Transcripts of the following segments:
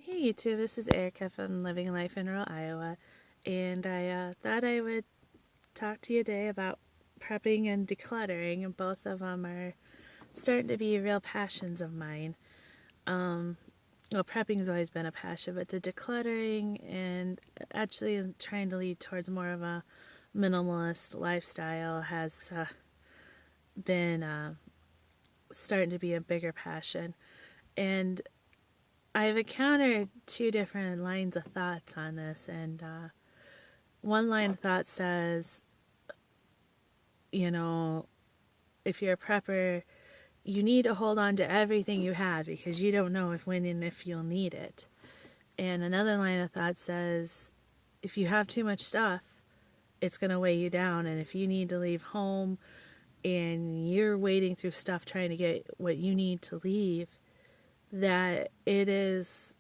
Hey YouTube, this is Erica from Living Life in Rural Iowa, and I thought I would talk to you today about prepping and decluttering, and both of them are starting to be real passions of mine. Um, well, prepping has always been a passion, but the decluttering and actually trying to lead towards more of a minimalist lifestyle has been starting to be a bigger passion. And I've encountered two different lines of thoughts on this, and one line of thought says, you know, if you're a prepper, you need to hold on to everything you have because you don't know if when and if you'll need it. And another line of thought says, if you have too much stuff, it's going to weigh you down. And if you need to leave home and you're wading through stuff trying to get what you need to leave, that it is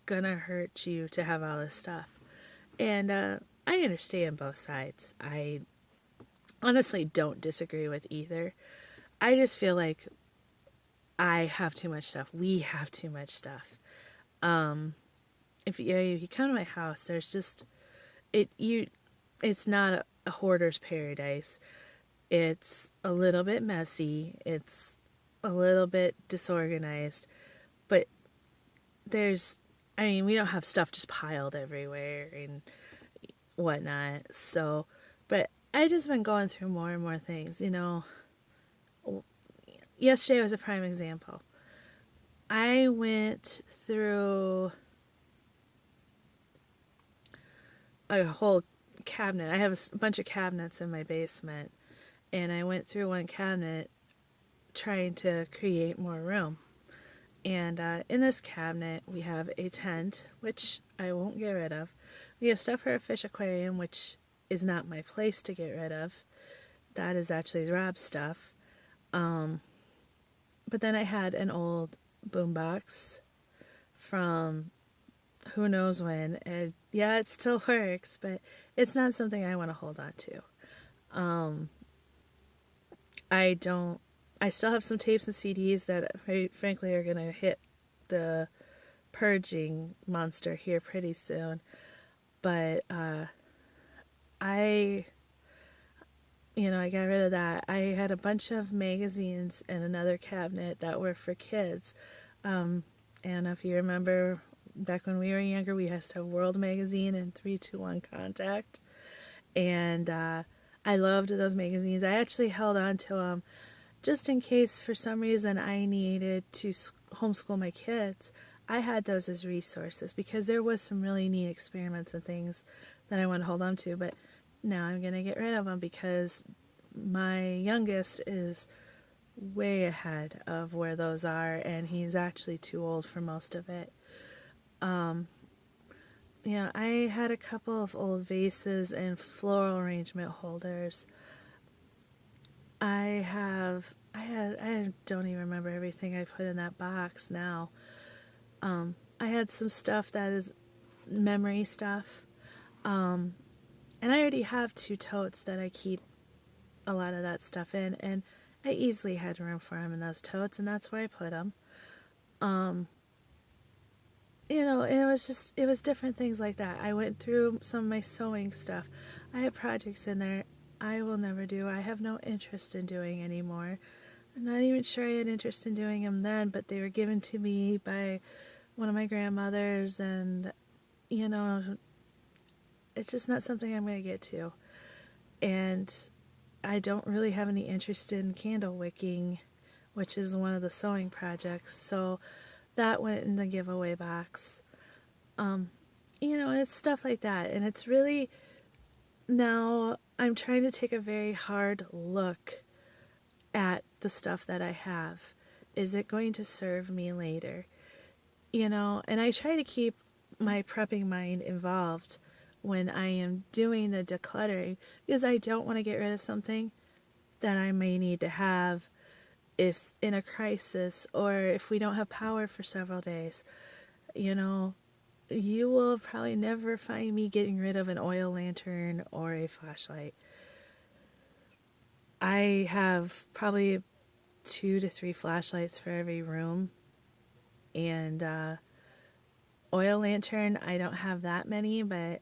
going to hurt you to have all this stuff. And I understand both sides. I honestly don't disagree with either. I just feel like I have too much stuff. We have too much stuff. If you come to my house, there's just it's not a hoarder's paradise. It's a little bit messy. It's a little bit disorganized, but we don't have stuff just piled everywhere and whatnot. So, but I just been going through more and more things. Yesterday was a prime example. I went through a whole cabinet. I have a bunch of cabinets in my basement, and I went through one cabinet trying to create more room. And in this cabinet, we have a tent, which I won't get rid of. We have stuff for a fish aquarium, which is not my place to get rid of. That is actually Rob's stuff. But then I had an old boombox from who knows when. And yeah, it still works, but it's not something I want to hold on to. I still have some tapes and CDs that, frankly, are going to hit the purging monster here pretty soon. But I got rid of that. I had a bunch of magazines in another cabinet that were for kids. And if you remember, back when we were younger, we used to have World Magazine and 321 Contact. And I loved those magazines. I actually held on to them just in case for some reason I needed to homeschool my kids. I had those as resources because there was some really neat experiments and things that I want to hold on to. But now I'm going to get rid of them because my youngest is way ahead of where those are, and he's actually too old for most of it. I had a couple of old vases and floral arrangement holders. I don't even remember everything I put in that box now. I had some stuff that is memory stuff. And I already have 2 totes that I keep a lot of that stuff in, and I easily had room for them in those totes, and that's where I put them. It was different things like that. I went through some of my sewing stuff. I have projects in there I will never do. I have no interest in doing anymore. I'm not even sure I had interest in doing them then, but they were given to me by one of my grandmothers, and it's just not something I'm going to get to. And I don't really have any interest in candle wicking, which is one of the sewing projects, so that went in the giveaway box. It's stuff like that, and it's really, now I'm trying to take a very hard look at the stuff that I have. Is it going to serve me later? And I try to keep my prepping mind involved when I am doing the decluttering, because I don't want to get rid of something that I may need to have if in a crisis, or if we don't have power for several days. You will probably never find me getting rid of an oil lantern or a flashlight. I have probably 2 to 3 flashlights for every room, and oil lantern, I don't have that many, but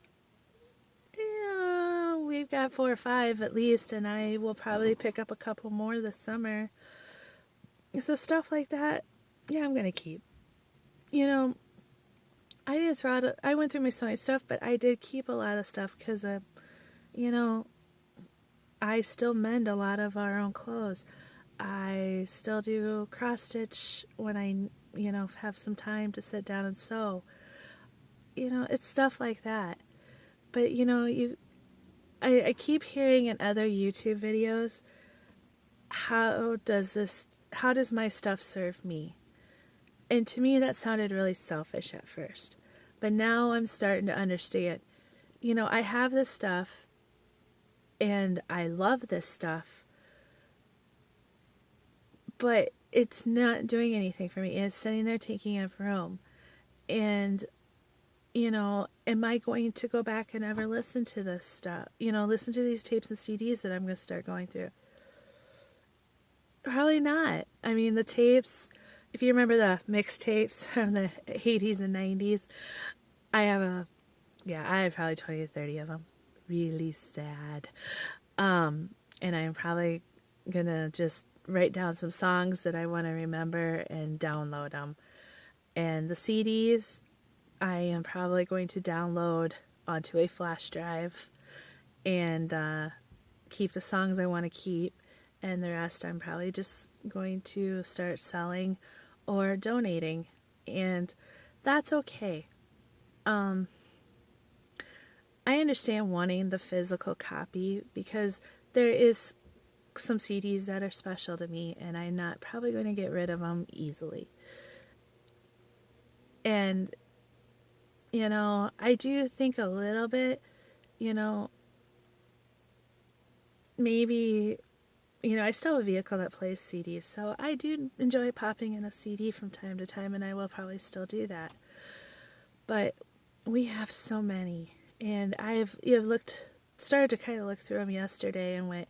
yeah, we've got 4 or 5 at least, and I will probably pick up a couple more this summer. So stuff like that, yeah, I'm gonna keep. You know, I didn't throw out. I went through my sewing stuff, but I did keep a lot of stuff because, you know, I still mend a lot of our own clothes. I still do cross stitch when I, have some time to sit down and sew. It's stuff like that. But I keep hearing in other YouTube videos, how does my stuff serve me? And to me, that sounded really selfish at first. But now I'm starting to understand. I have this stuff, and I love this stuff, but it's not doing anything for me. It's sitting there taking up room. And, am I going to go back and ever listen to this stuff? Listen to these tapes and CDs that I'm going to start going through? Probably not. I mean, the tapes, if you remember the mixtapes from the 80s and 90s, I have probably 20 to 30 of them. Really sad. And I'm probably going to just write down some songs that I want to remember and download them. And the CDs, I am probably going to download onto a flash drive and keep the songs I want to keep. And the rest I'm probably just going to start selling or donating. And that's okay. I understand wanting the physical copy because there is some CDs that are special to me, and I'm not probably going to get rid of them easily. And, I do think a little bit, maybe, I still have a vehicle that plays CDs, so I do enjoy popping in a CD from time to time, and I will probably still do that. But we have so many, and I've started to kind of look through them yesterday and went,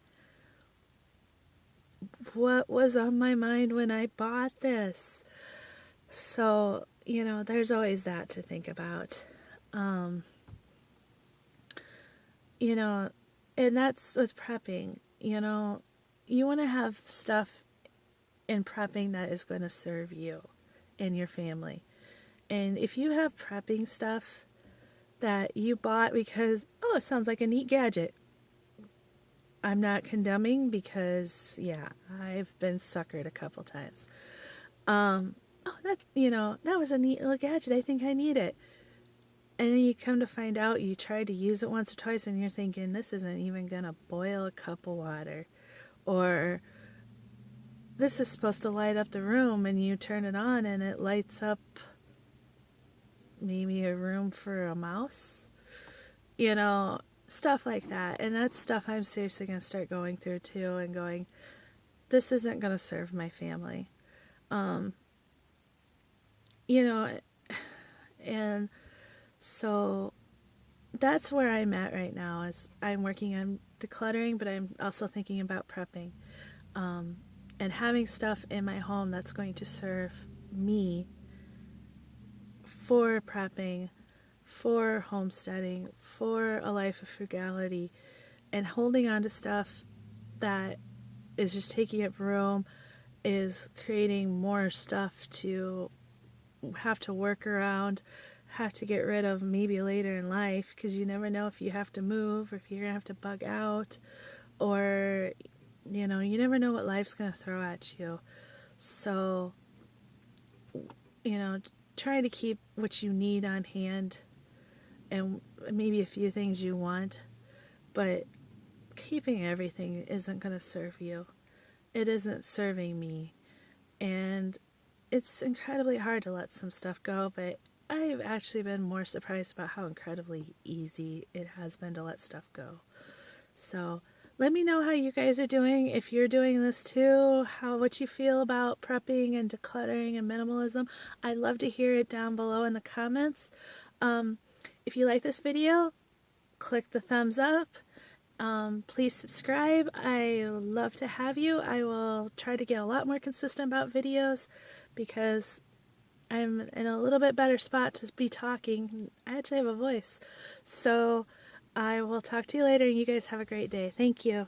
what was on my mind when I bought this? So, there's always that to think about. And that's with prepping. You want to have stuff in prepping that is going to serve you and your family. And if you have prepping stuff that you bought because, it sounds like a neat gadget, I'm not condemning because, I've been suckered a couple times. That was a neat little gadget. I think I need it. And then you come to find out you tried to use it once or twice and you're thinking, this isn't even going to boil a cup of water. Or this is supposed to light up the room, and you turn it on and it lights up maybe a room for a mouse. Stuff like that. And that's stuff I'm seriously going to start going through too and going, this isn't going to serve my family. And so that's where I'm at right now. Is I'm working on decluttering, but I'm also thinking about prepping, and having stuff in my home that's going to serve me for prepping, for homesteading, for a life of frugality, and holding on to stuff that is just taking up room, is creating more stuff to have to work around, have to get rid of maybe later in life, because you never know if you have to move or if you're going to have to bug out, or, you never know what life's going to throw at you. So, try to keep what you need on hand and maybe a few things you want, but keeping everything isn't going to serve you. It isn't serving me. And it's incredibly hard to let some stuff go, but I've actually been more surprised about how incredibly easy it has been to let stuff go. So let me know how you guys are doing. If you're doing this too, what you feel about prepping and decluttering and minimalism. I'd love to hear it down below in the comments. If you like this video, click the thumbs up. Please subscribe. I love to have you. I will try to get a lot more consistent about videos because I'm in a little bit better spot to be talking. I actually have a voice. So I will talk to you later. You guys have a great day. Thank you.